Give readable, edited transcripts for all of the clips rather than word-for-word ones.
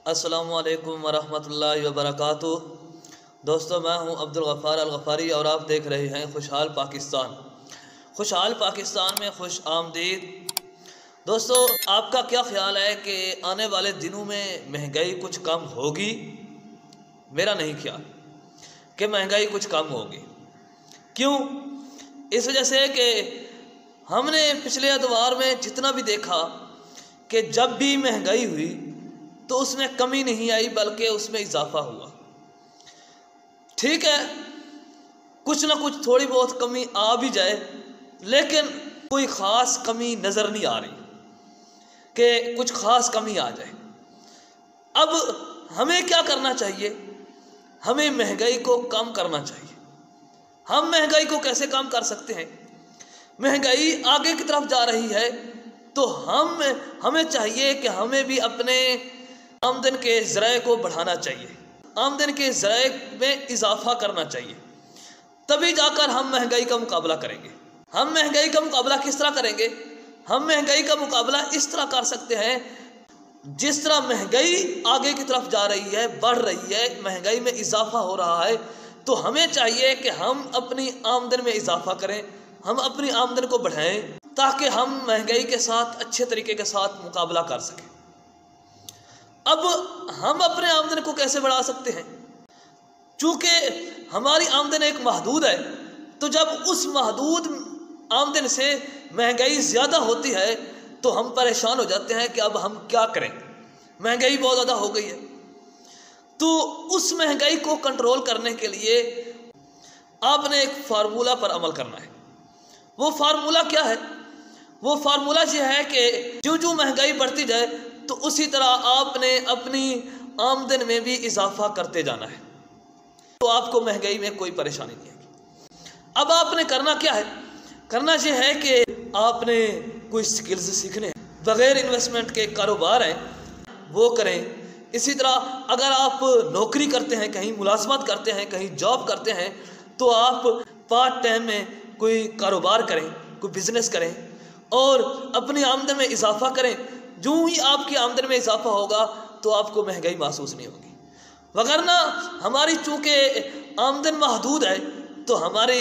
अस्सलामुअलैकुम वरहमतुल्लाहि वबरकातुह। दोस्तों, मैं हूं अब्दुल गफ़ार अल गफ़ारी और आप देख रहे हैं खुशहाल पाकिस्तान। खुशहाल पाकिस्तान में खुश आमदीद। दोस्तों, आपका क्या ख़्याल है कि आने वाले दिनों में महंगाई कुछ कम होगी? मेरा नहीं ख्याल कि महंगाई कुछ कम होगी। क्यों? इस वजह से कि हमने पिछले अदवार में जितना भी देखा कि जब भी महंगाई हुई तो उसमें कमी नहीं आई बल्कि उसमें इजाफा हुआ। ठीक है, कुछ ना कुछ थोड़ी बहुत कमी आ भी जाए, लेकिन कोई ख़ास कमी नज़र नहीं आ रही कि कुछ ख़ास कमी आ जाए। अब हमें क्या करना चाहिए? हमें महंगाई को कम करना चाहिए। हम महंगाई को कैसे कम कर सकते हैं? महंगाई आगे की तरफ जा रही है तो हमें चाहिए कि हमें भी अपने आमदन के ज़राए को बढ़ाना चाहिए, आमदन के ज़राए में इजाफा करना चाहिए। तभी जाकर हम महंगाई का मुकाबला करेंगे। हम महंगाई का मुकाबला किस तरह करेंगे? हम महंगाई का मुकाबला इस तरह कर सकते हैं, जिस तरह महंगाई आगे की तरफ जा रही है, बढ़ रही है, महंगाई में इजाफा हो रहा है, तो हमें चाहिए कि हम अपनी आमदन में इजाफा करें, हम अपनी आमदन को बढ़ाएं ताकि हम महंगाई के साथ अच्छे तरीके के साथ मुकाबला कर सकें। अब हम अपने आमदन को कैसे बढ़ा सकते हैं? चूँकि हमारी आमदन एक महदूद है, तो जब उस महदूद आमदन से महंगाई ज़्यादा होती है तो हम परेशान हो जाते हैं कि अब हम क्या करें, महंगाई बहुत ज़्यादा हो गई है। तो उस महंगाई को कंट्रोल करने के लिए आपने एक फार्मूला पर अमल करना है। वो फार्मूला क्या है? वो फार्मूला यह है कि जो जो महंगाई बढ़ती जाए तो उसी तरह आपने अपनी आमदन में भी इजाफा करते जाना है, तो आपको महंगाई में कोई परेशानी नहीं आएगी। अब आपने करना क्या है? करना यह है कि आपने कोई स्किल्स सीखने हैं, बग़ैर इन्वेस्टमेंट के कारोबार हैं वो करें। इसी तरह अगर आप नौकरी करते हैं, कहीं मुलाजमत करते हैं, कहीं जॉब करते हैं, तो आप पार्ट टाइम में कोई कारोबार करें, कोई बिजनेस करें और अपनी आमदन में इजाफा करें। जो ही आपकी आमदन में इजाफा होगा तो आपको महंगाई महसूस नहीं होगी। वगरना हमारी चूँकि आमदन महदूद है तो हमारी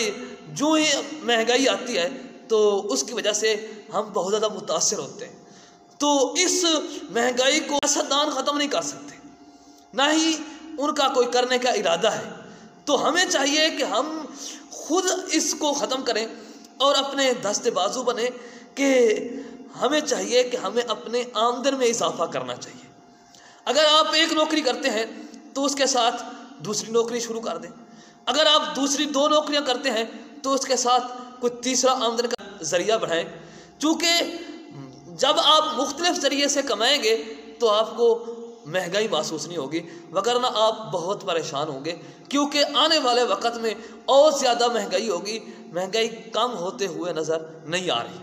जो ही महंगाई आती है तो उसकी वजह से हम बहुत ज़्यादा मुतासिर होते हैं। तो इस महंगाई को सियासतदान ख़त्म नहीं कर सकते, ना ही उनका कोई करने का इरादा है। तो हमें चाहिए कि हम खुद इसको ख़त्म करें और अपने दस्ते बाजू बने कि हमें चाहिए कि हमें अपने आमदन में इजाफा करना चाहिए। अगर आप एक नौकरी करते हैं तो उसके साथ दूसरी नौकरी शुरू कर दें। अगर आप दूसरी 2 नौकरियां करते हैं तो उसके साथ कोई तीसरा आमदन का ज़रिया बढ़ाएं। चूँकि जब आप मुख्तलिफ ज़रिए से कमाएंगे तो आपको महंगाई महसूस नहीं होगी, वगरना आप बहुत परेशान होंगे, क्योंकि आने वाले वक़्त में और ज़्यादा महंगाई होगी। महंगाई कम होते हुए नज़र नहीं आ रही।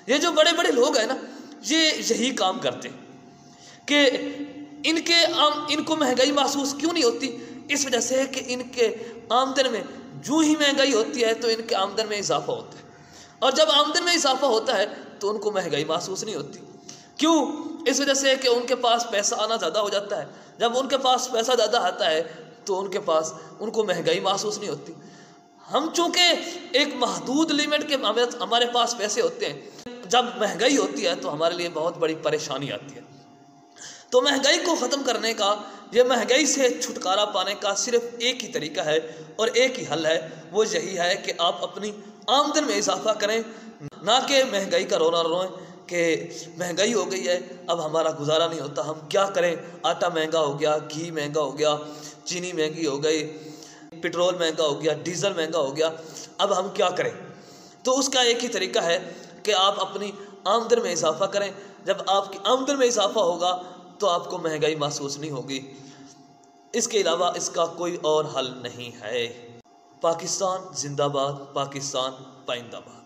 ये जो बड़े बड़े लोग हैं ना, ये यही काम करते हैं कि इनको महंगाई महसूस क्यों नहीं होती? इस वजह से कि इनके आमदन में जो ही महंगाई होती है तो इनके आमदन में इजाफा होता है, और जब आमदन में इजाफा होता है तो उनको महंगाई महसूस नहीं होती। क्यों? इस वजह से कि उनके पास पैसा आना ज़्यादा हो जाता है। जब उनके पास पैसा ज़्यादा आता है तो उनको महंगाई महसूस नहीं होती। हम चूँकि एक महदूद लिमिट के हमारे पास पैसे होते हैं, जब महंगाई होती है तो हमारे लिए बहुत बड़ी परेशानी आती है। तो महंगाई को ख़त्म करने का, ये महंगाई से छुटकारा पाने का सिर्फ एक ही तरीका है और एक ही हल है। वो यही है कि आप अपनी आमदन में इजाफा करें, ना कि महंगाई का रोना रोएं कि महंगाई हो गई है, अब हमारा गुजारा नहीं होता, हम क्या करें, आटा महंगा हो गया, घी महंगा हो गया, चीनी महंगी हो गई, पेट्रोल महंगा हो गया, डीजल महंगा हो गया, अब हम क्या करें? तो उसका एक ही तरीका है कि आप अपनी आमदन में इजाफा करें। जब आपकी आमदन में इजाफा होगा तो आपको महंगाई महसूस नहीं होगी। इसके अलावा इसका कोई और हल नहीं है। पाकिस्तान जिंदाबाद, पाकिस्तान पाइंदाबाद।